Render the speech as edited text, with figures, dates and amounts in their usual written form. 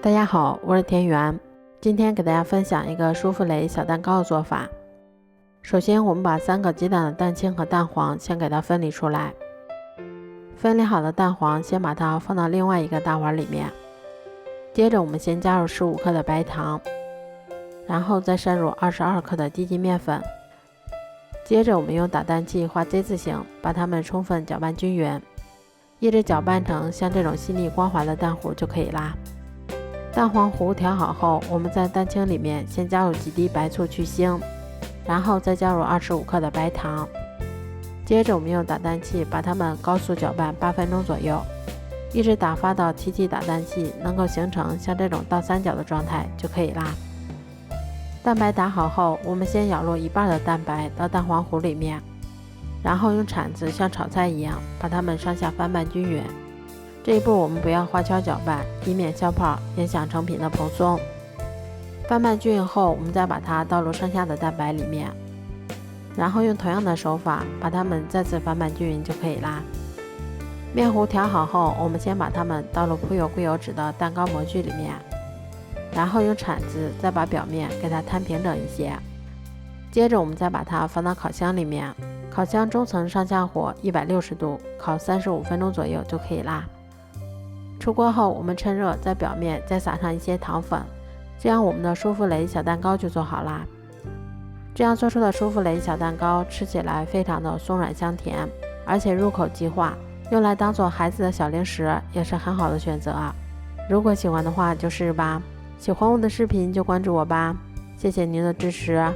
大家好，我是田园，今天给大家分享一个舒芙蕾小蛋糕的做法。首先我们把3个鸡蛋的蛋清和蛋黄先给它分离出来。分离好的蛋黄先把它放到另外一个大碗里面，接着我们先加入15克的白糖，然后再渗入22克的低筋面粉，接着我们用打蛋器画 Z 字形，把它们充分搅拌均匀，一直搅拌成像这种细腻光滑的蛋糊就可以啦。蛋黄糊调好后，我们在蛋清里面先加入几滴白醋去腥，然后再加入25克的白糖，接着我们用打蛋器把它们高速搅拌8分钟左右，一直打发到提起打蛋器能够形成像这种倒三角的状态就可以啦。蛋白打好后，我们先舀入一半的蛋白到蛋黄糊里面，然后用铲子像炒菜一样把它们上下翻拌均匀。这一步我们不要花敲搅拌，以免消泡影响成品的蓬松。翻拌均匀后，我们再把它倒入剩下的蛋白里面，然后用同样的手法把它们再次翻拌均匀就可以啦。面糊调好后，我们先把它们倒入铺有固油脂的蛋糕模具里面，然后用铲子再把表面给它摊平整一些。接着我们再把它放到烤箱里面，烤箱中层上下火160度，烤35分钟左右就可以啦。出锅后，我们趁热在表面再撒上一些糖粉，这样我们的舒芙蕾小蛋糕就做好啦。这样做出的舒芙蕾小蛋糕吃起来非常的松软香甜，而且入口即化，用来当做孩子的小零食也是很好的选择啊。如果喜欢的话就试试吧，喜欢我的视频就关注我吧，谢谢您的支持。